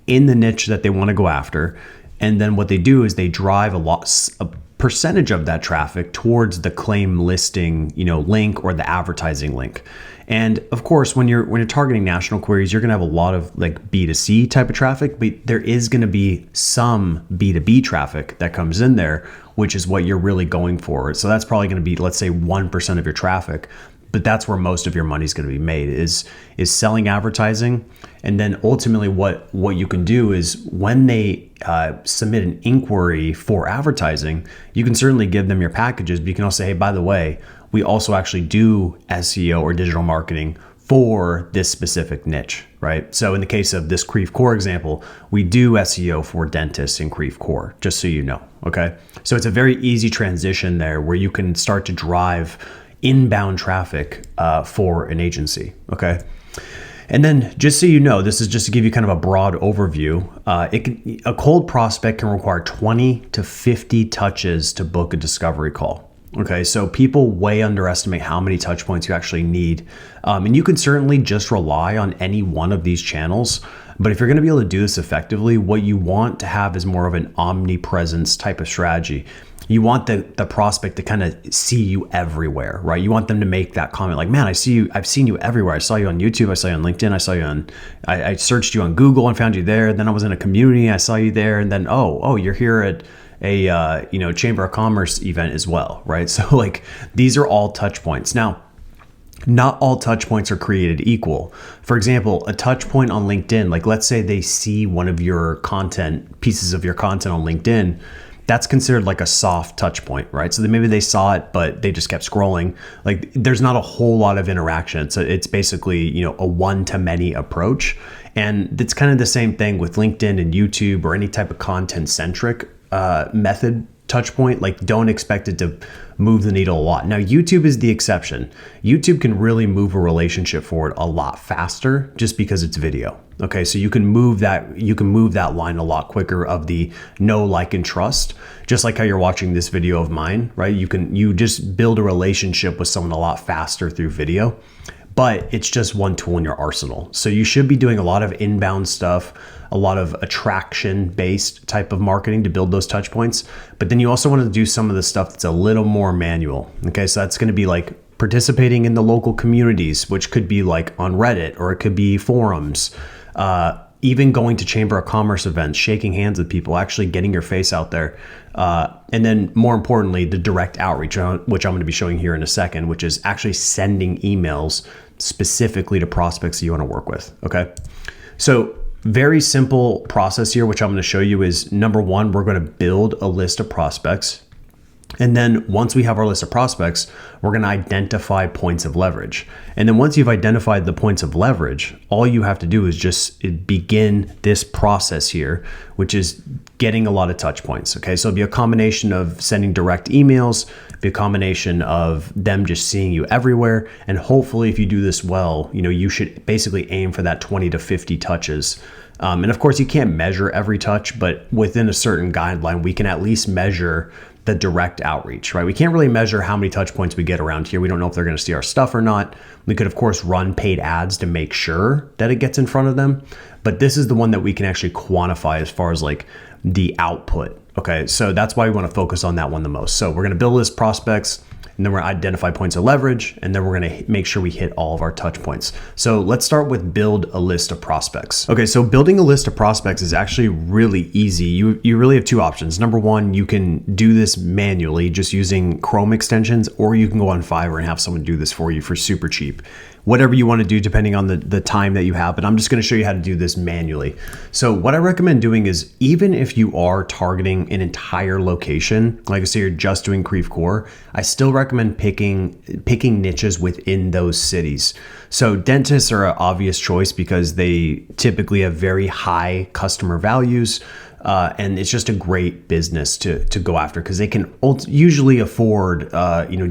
in the niche that they want to go after. And then what they do is they drive a percentage of that traffic towards the claim listing, link or the advertising link. And of course, when you're targeting national queries, you're going to have a lot of like B2C type of traffic, but there is going to be some B2B traffic that comes in there, which is what you're really going for. So that's probably going to be, let's say, 1% of your traffic. But that's where most of your money is going to be made, is selling advertising. And then ultimately what you can do is when they submit an inquiry for advertising, you can certainly give them your packages, but you can also say, hey, by the way, we also actually do SEO or digital marketing for this specific niche, right? So in the case of this Creve Core example, we do SEO for dentists in Creve Core, just so you know, okay? So it's a very easy transition there where you can start to drive inbound traffic for an agency, okay? And then just so you know, this is just to give you kind of a broad overview. A cold prospect can require 20 to 50 touches to book a discovery call. Okay, so people way underestimate how many touch points you actually need. And you can certainly just rely on any one of these channels. But if you're going to be able to do this effectively, what you want to have is more of an omnipresence type of strategy. You want the prospect to kind of see you everywhere, right? You want them to make that comment like, man, I see you, I've seen you everywhere. I saw you on YouTube, I saw you on LinkedIn, I saw you on, I searched you on Google and found you there. Then I was in a community, I saw you there. And then, oh, you're here at a Chamber of Commerce event as well, right? So like these are all touch points. Now, not all touch points are created equal. For example, a touch point on LinkedIn, like let's say they see one of your pieces of your content on LinkedIn, that's considered like a soft touch point, right? So maybe they saw it, but they just kept scrolling. Like there's not a whole lot of interaction. So it's basically, a one-to-many approach. And it's kind of the same thing with LinkedIn and YouTube or any type of content-centric method touch point. Like don't expect it to move the needle a lot. Now, YouTube is the exception. YouTube can really move a relationship forward a lot faster just because it's video. Okay, so you can move that line a lot quicker of the know, like, and trust. Just like how you're watching this video of mine, right? You just build a relationship with someone a lot faster through video. But it's just one tool in your arsenal. So you should be doing a lot of inbound stuff, a lot of attraction-based type of marketing to build those touch points. But then you also want to do some of the stuff that's a little more manual. Okay, so that's going to be like participating in the local communities, which could be like on Reddit, or it could be forums, even going to Chamber of Commerce events, shaking hands with people, actually getting your face out there. And then more importantly, the direct outreach, which I'm going to be showing here in a second, which is actually sending emails specifically to prospects that you want to work with. Okay. So very simple process here, which I'm going to show you is number one, we're going to build a list of prospects. And then once we have our list of prospects, we're going to identify points of leverage. And then once you've identified the points of leverage, all you have to do is just begin this process here, which is getting a lot of touch points. Okay, so it'll be a combination of sending direct emails, be a combination of them just seeing you everywhere. And hopefully if you do this well, you should basically aim for that 20 to 50 touches. And of course you can't measure every touch, but within a certain guideline, we can at least measure the direct outreach, right? We can't really measure how many touch points we get around here. We don't know if they're going to see our stuff or not. We could, of course, run paid ads to make sure that it gets in front of them. But this is the one that we can actually quantify as far as like the output. Okay, so that's why we want to focus on that one the most. So we're going to build list prospects, and then we're going to identify points of leverage, and then we're going to make sure we hit all of our touch points. So let's start with build a list of prospects. Okay, so building a list of prospects is actually really easy. You really have two options. Number one, you can do this manually just using Chrome extensions, or you can go on Fiverr and have someone do this for you for super cheap. Whatever you want to do depending on the time that you have, but I'm just going to show you how to do this manually. So what I recommend doing is, even if you are targeting an entire location, like I say you're just doing Creve Core, I still recommend picking niches within those cities. So dentists are an obvious choice because they typically have very high customer values. And it's just a great business to go after because they can usually afford,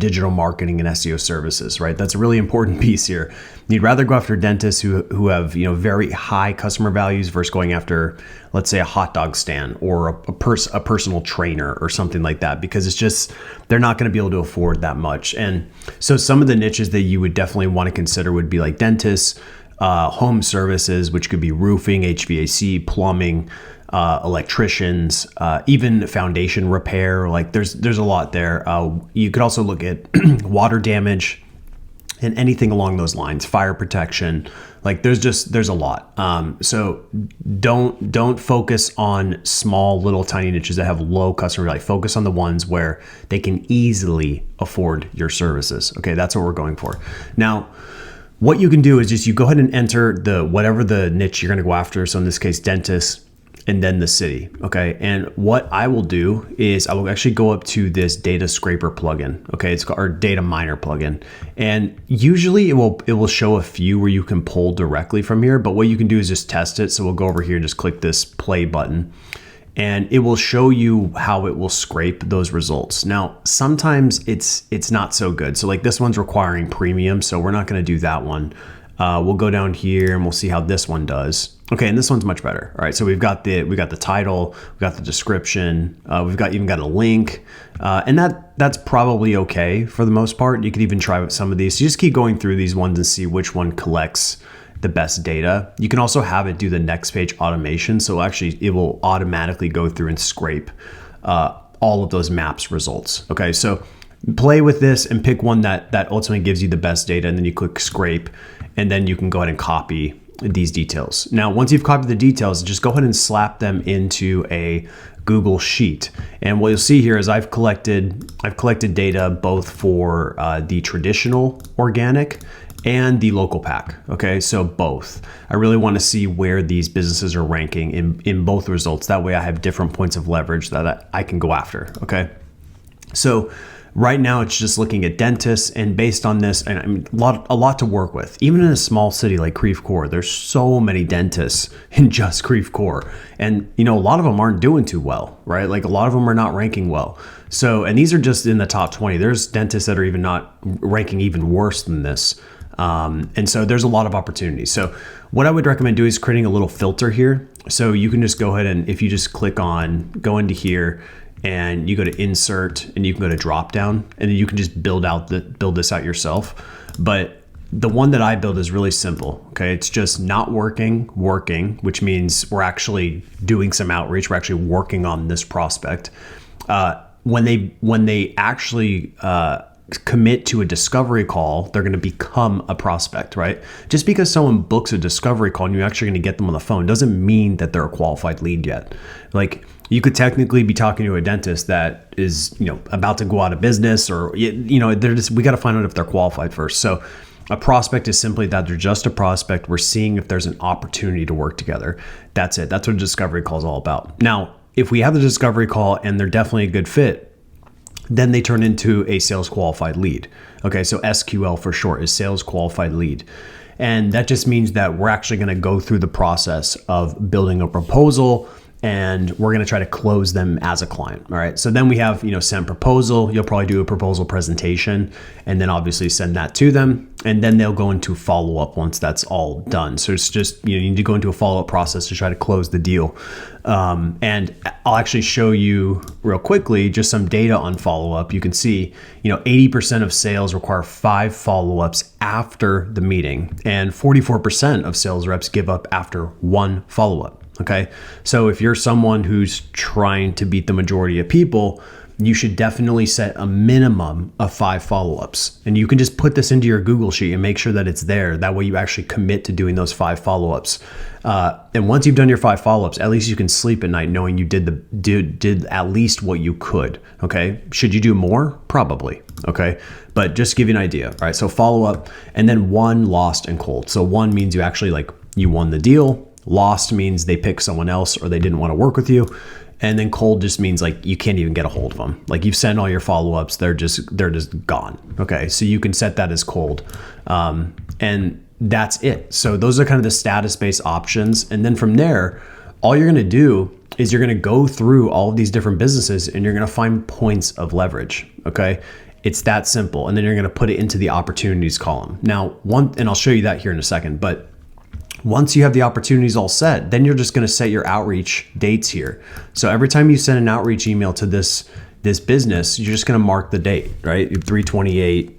digital marketing and SEO services, right? That's a really important piece here. You'd rather go after dentists who have, very high customer values versus going after, let's say, a hot dog stand or a personal trainer or something like that, because it's just, they're not going to be able to afford that much. And so some of the niches that you would definitely want to consider would be like dentists, home services, which could be roofing, HVAC, plumbing, electricians, even foundation repair. Like there's a lot there. You could also look at water damage and anything along those lines, fire protection. Like there's a lot. So don't focus on small little tiny niches that have low customer value. Focus on the ones where they can easily afford your services. Okay, that's what we're going for. Now, what you can do is just you go ahead and enter whatever the niche you're going to go after. So in this case, dentist, and then the city. Okay. And what I will do is I will actually go up to this data scraper plugin. Okay. It's called our data miner plugin. And usually it will show a few where you can pull directly from here, but what you can do is just test it. So we'll go over here and just click this play button, and it will show you how it will scrape those results. Now, sometimes it's not so good. So like this one's requiring premium, so we're not going to do that one. We'll go down here and we'll see how this one does. Okay, and this one's much better. All right, so we've got the title, we've got the description, we've even got a link, and that's probably okay for the most part. You could even try with some of these. So you just keep going through these ones and see which one collects the best data. You can also have it do the next page automation, so actually it will automatically go through and scrape all of those maps results. Okay, so play with this and pick one that ultimately gives you the best data, and then you click scrape, and then you can go ahead and copy these details. Now, once you've copied the details, just go ahead and slap them into a Google Sheet. And what you'll see here is I've collected data both for the traditional organic and the local pack. Okay, so both. I really want to see where these businesses are ranking in both results. That way I have different points of leverage that I can go after. Okay, so right now it's just looking at dentists, and based on this, and I mean a lot to work with. Even in a small city like Creve Coeur, there's so many dentists in just Creve Coeur, and a lot of them aren't doing too well, right? Like a lot of them are not ranking well. So, and these are just in the top 20. There's dentists that are even not ranking even worse than this. And so there's a lot of opportunities. So what I would recommend doing is creating a little filter here. So you can just go ahead and if you just go into here, and you go to insert, and you can go to drop down, and then you can just build this out yourself. But the one that I build is really simple. Okay, it's just not working, which means we're actually doing some outreach. We're actually working on this prospect. When they actually commit to a discovery call, they're going to become a prospect, right? Just because someone books a discovery call and you're actually going to get them on the phone doesn't mean that they're a qualified lead yet. Like, you could technically be talking to a dentist that is, about to go out of business, or, we got to find out if they're qualified first. So a prospect is simply that they're just a prospect. We're seeing if there's an opportunity to work together. That's it. That's what a discovery call is all about. Now, if we have the discovery call and they're definitely a good fit, then they turn into a sales qualified lead. Okay, so SQL for short is sales qualified lead. And that just means that we're actually going to go through the process of building a proposal, and we're going to try to close them as a client. All right. So then we have, send proposal. You'll probably do a proposal presentation and then obviously send that to them. And then they'll go into follow up once that's all done. So it's just, you need to go into a follow up process to try to close the deal. And I'll actually show you real quickly just some data on follow up. You can see, 80% of sales require 5 follow ups after the meeting, and 44% of sales reps give up after 1 follow up. Okay, so if you're someone who's trying to beat the majority of people, you should definitely set a minimum of 5 follow-ups. And you can just put this into your Google Sheet and make sure that it's there. That way you actually commit to doing those 5 follow-ups. And once you've done your 5 follow-ups, at least you can sleep at night knowing you did at least what you could. Okay, should you do more? Probably. Okay, but just to give you an idea. All right, so follow-up, and then 1 lost and cold. So 1 means you actually you won the deal. Lost means they picked someone else or they didn't want to work with you. And then cold just means you can't even get a hold of them. Like, you've sent all your follow-ups, they're just gone. Okay, so you can set that as cold. And that's it. So those are kind of the status-based options. And then from there, all you're going to do is you're going to go through all of these different businesses and you're going to find points of leverage. Okay, it's that simple. And then you're going to put it into the opportunities column. Now, and I'll show you that here in a second, but once you have the opportunities all set, then you're just going to set your outreach dates here. So every time you send an outreach email to this business, you're just going to mark the date, right? 3/28,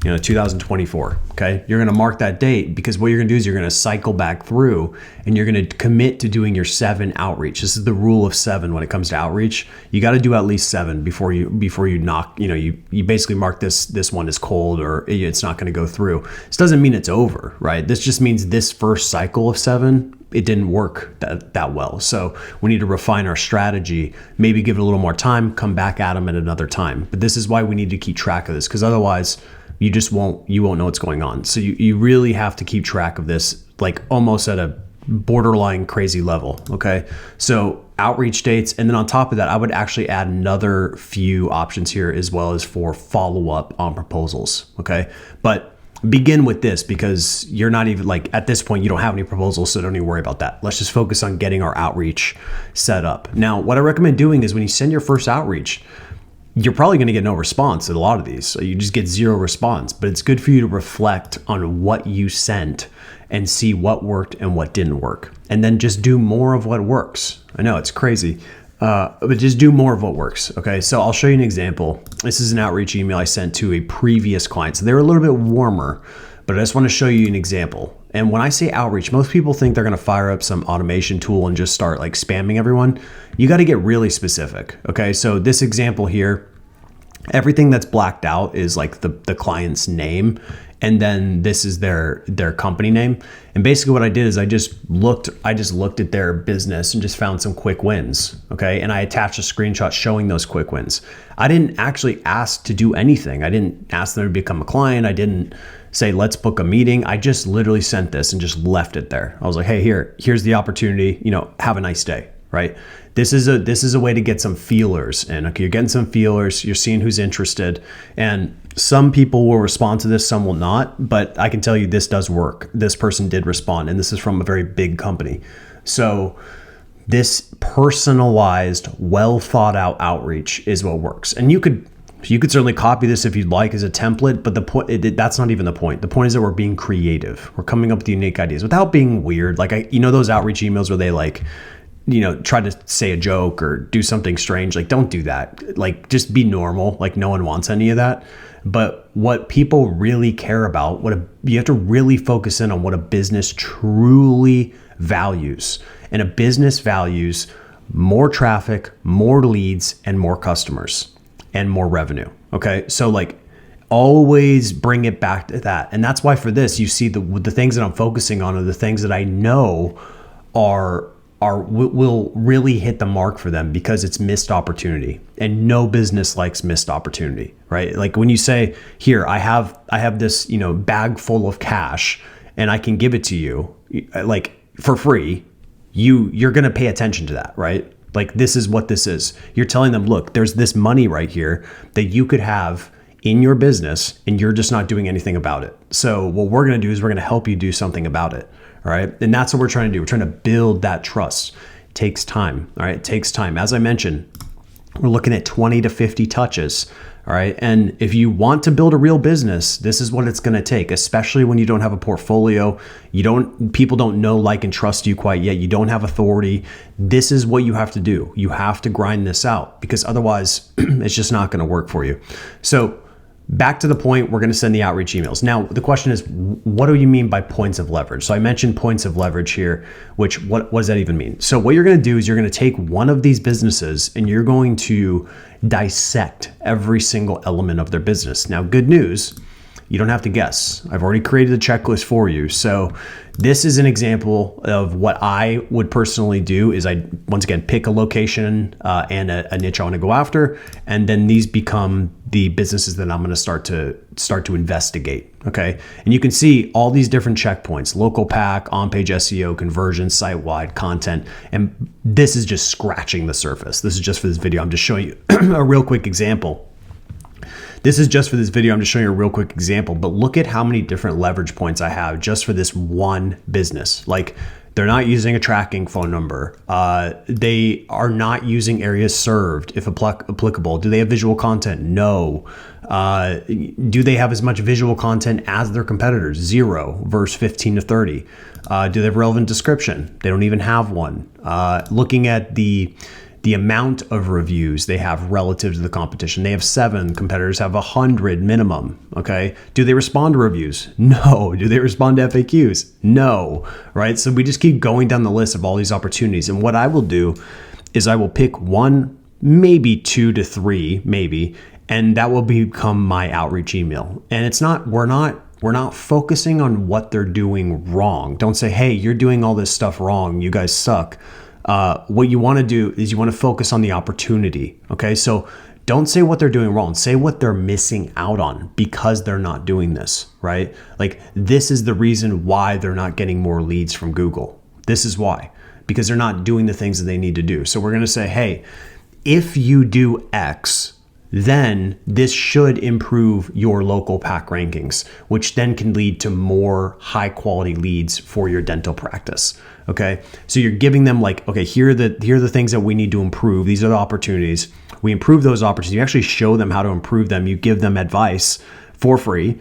2024. Okay. You're going to mark that date because what you're going to do is you're going to cycle back through and you're going to commit to doing your 7 outreach. This is the rule of 7 when it comes to outreach. You got to do at least 7 before you knock, you basically mark this one as cold or it's not going to go through. This doesn't mean it's over, right? This just means this first cycle of 7, it didn't work that well. So we need to refine our strategy, maybe give it a little more time, come back at them at another time. But this is why we need to keep track of this, because otherwise you won't know what's going on. So you really have to keep track of this, like almost at a borderline crazy level. Okay. So outreach dates. And then on top of that, I would actually add another few options here as well as for follow up on proposals. Okay. But begin with this because you're not even like at this point, you don't have any proposals. So don't even worry about that. Let's just focus on getting our outreach set up. Now, what I recommend doing is when you send your first outreach, you're probably going to get no response at a lot of these. So you just get 0 response, but it's good for you to reflect on what you sent and see what worked and what didn't work. And then just do more of what works. I know it's crazy, but just do more of what works. Okay. So I'll show you an example. This is an outreach email I sent to a previous client. So they're a little bit warmer, but I just want to show you an example. And when I say outreach, most people think they're going to fire up some automation tool and just start like spamming everyone. You got to get really specific. Okay. So this example here, everything that's blacked out is like the client's name. And then this is their company name. And basically what I did is I just looked at their business and just found some quick wins. Okay. And I attached a screenshot showing those quick wins. I didn't actually ask to do anything. I didn't ask them to become a client. I didn't say, let's book a meeting. I just literally sent this and just left it there. I was like, hey, here's the opportunity, have a nice day. Right. This is a way to get some feelers and okay, you're getting some feelers, you're seeing who's interested, and some people will respond to this, some will not, but I can tell you this does work. This person did respond, and this is from a very big company. So this personalized, well thought out outreach is what works. And you could certainly copy this if you'd like as a template, but the point that's not even the point. The point is that we're being creative. We're coming up with unique ideas without being weird. Like those outreach emails where they try to say a joke or do something strange. Like, don't do that. Like, just be normal. Like, no one wants any of that. But what people really care about, you have to really focus in on what a business truly values. And a business values more traffic, more leads, and more customers and more revenue. Okay. So always bring it back to that. And that's why for this, you see the things that I'm focusing on are the things that I know will really hit the mark for them because it's missed opportunity, and no business likes missed opportunity, right? Like when you say, here, I have this, bag full of cash and I can give it to you like for free. You're going to pay attention to that, right? Like, this is what this is. You're telling them, look, there's this money right here that you could have in your business and you're just not doing anything about it. So what we're going to do is we're going to help you do something about it. All right. And that's what we're trying to do. We're trying to build that trust. It takes time. All right. It takes time. As I mentioned, we're looking at 20 to 50 touches. All right. And if you want to build a real business, this is what it's going to take, especially when you don't have a portfolio. People don't know, like, and trust you quite yet. You don't have authority. This is what you have to do. You have to grind this out because otherwise it's just not going to work for you. So back to the point, we're going to send the outreach emails. Now, the question is, what do you mean by points of leverage? So I mentioned points of leverage here, which what does that even mean? So what you're going to do is you're going to take one of these businesses and you're going to dissect every single element of their business. Now, good news, you don't have to guess. I've already created a checklist for you. So this is an example of what I would personally do is I, once again, pick a location and a niche I want to go after. And then these become the businesses that I'm going to start to investigate. Okay. And you can see all these different checkpoints: local pack, on-page SEO, conversion, site-wide content. And this is just scratching the surface. This is just for this video. I'm just showing you a real quick example. This is just for this video. I'm just showing you a real quick example, but look at how many different leverage points I have just for this one business. Like, they're not using a tracking phone number. They are not using areas served if applicable. Do they have visual content? No. Do they have as much visual content as their competitors? 0 versus 15 to 30. Do they have relevant description? They don't even have one. Looking at the the amount of reviews they have relative to the competition. They have 7, competitors have 100 minimum, okay? Do they respond to reviews? No. Do they respond to FAQs? No, right? So we just keep going down the list of all these opportunities. And what I will do is I will pick 1, maybe 2 to 3, maybe, and that will become my outreach email. And it's not, we're not focusing on what they're doing wrong. Don't say, hey, you're doing all this stuff wrong, you guys suck. What you want to do is you want to focus on the opportunity. Okay. So don't say what they're doing wrong. Say what they're missing out on because they're not doing this, right? Like, this is the reason why they're not getting more leads from Google. This is why, because they're not doing the things that they need to do. So we're going to say, hey, if you do X, then this should improve your local pack rankings, which then can lead to more high quality leads for your dental practice. Okay. So you're giving them like, okay, here are the things that we need to improve. These are the opportunities. We improve those opportunities. You actually show them how to improve them. You give them advice for free.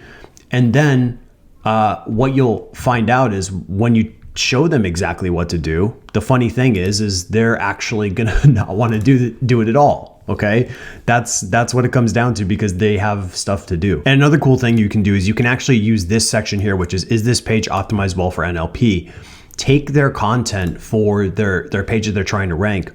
And then what you'll find out is when you show them exactly what to do, the funny thing is they're actually going to not want to do it at all. Okay. That's what it comes down to, because they have stuff to do. And another cool thing you can do is you can actually use this section here, which is this page optimized well for NLP? Take their content for their page that they're trying to rank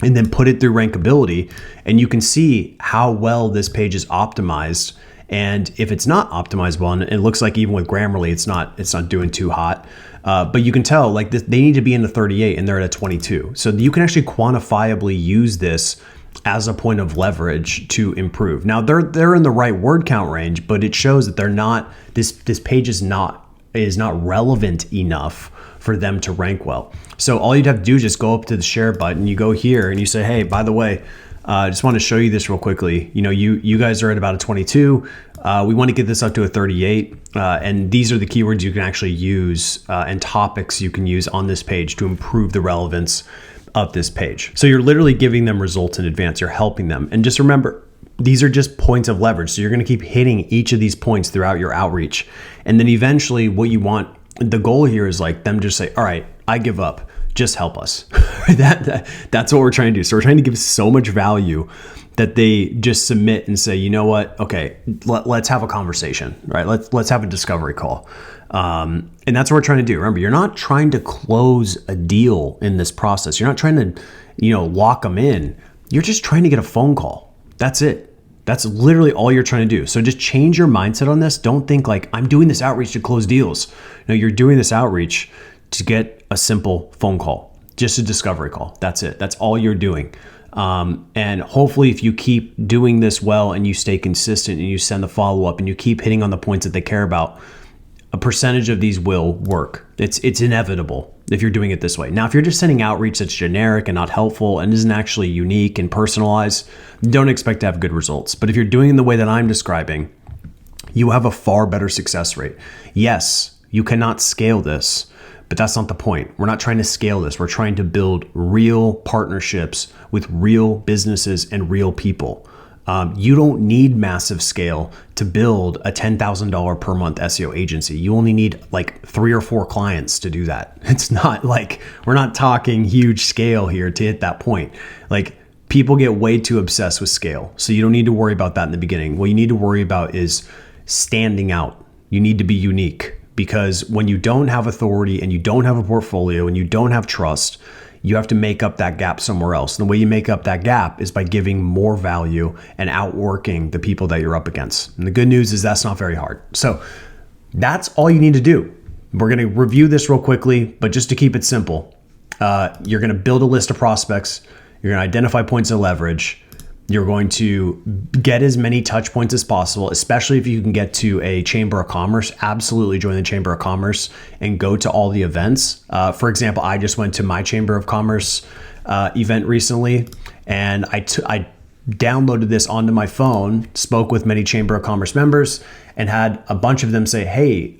and then put it through rankability. And you can see how well this page is optimized. And if it's not optimized well, and it looks like even with Grammarly, it's not doing too hot. But you can tell like this, they need to be in the 38 and they're at a 22. So you can actually quantifiably use this as a point of leverage to improve. Now they're in the right word count range, but it shows that they're not, this page is not relevant enough for them to rank well. So all you'd have to do is just go up to the share button, you go here and you say, hey, by the way, I just want to show you this real quickly. You know, you guys are at about a 22. We want to get this up to a 38. And these are the keywords you can actually use and topics you can use on this page to improve the relevance of this page. So you're literally giving them results in advance. You're helping them. And just remember, these are just points of leverage. So you're going to keep hitting each of these points throughout your outreach. And then eventually what you want, the goal here is like them just say, all right, I give up. Just help us. That's what we're trying to do. So we're trying to give so much value that they just submit and say, you know what? Okay, let's have a conversation, right? Let's have a discovery call. And that's what we're trying to do. Remember, you're not trying to close a deal in this process. You're not trying to, lock them in. You're just trying to get a phone call. That's it. That's literally all you're trying to do. So just change your mindset on this. Don't think like I'm doing this outreach to close deals. No, you're doing this outreach to get a simple phone call, just a discovery call. That's it. That's all you're doing. And hopefully if you keep doing this well and you stay consistent and you send the follow-up and you keep hitting on the points that they care about, a percentage of these will work. It's inevitable if you're doing it this way. Now, if you're just sending outreach that's generic and not helpful and isn't actually unique and personalized, don't expect to have good results. But if you're doing it the way that I'm describing, you have a far better success rate. Yes, you cannot scale this, but that's not the point. We're not trying to scale this. We're trying to build real partnerships with real businesses and real people. You don't need massive scale to build a $10,000 per month SEO agency. You only need like 3 or 4 clients to do that. It's not like, we're not talking huge scale here to hit that point. Like, people get way too obsessed with scale. So you don't need to worry about that in the beginning. What you need to worry about is standing out. You need to be unique, because when you don't have authority and you don't have a portfolio and you don't have trust, you have to make up that gap somewhere else. And the way you make up that gap is by giving more value and outworking the people that you're up against. And the good news is that's not very hard. So that's all you need to do. We're going to review this real quickly, but just to keep it simple, you're going to build a list of prospects. You're going to identify points of leverage. You're going to get as many touch points as possible, especially if you can get to a Chamber of Commerce. Absolutely join the Chamber of Commerce and go to all the events. For example, I just went to my Chamber of Commerce event recently, and I downloaded this onto my phone, spoke with many Chamber of Commerce members, and had a bunch of them say, hey,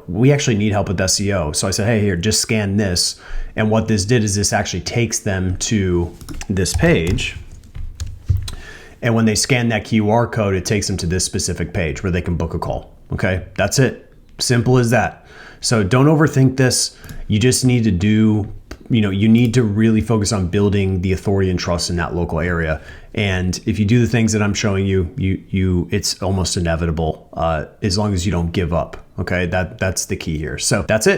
we actually need help with SEO. So I said, hey, here, just scan this. And what this did is this actually takes them to this page. And when they scan that QR code, it takes them to this specific page where they can book a call. Okay, that's it. Simple as that. So don't overthink this. You just need to do you need to really focus on building the authority and trust in that local area. And if you do the things that I'm showing you, it's almost inevitable, as long as you don't give up. Okay, that's the key here. So that's it.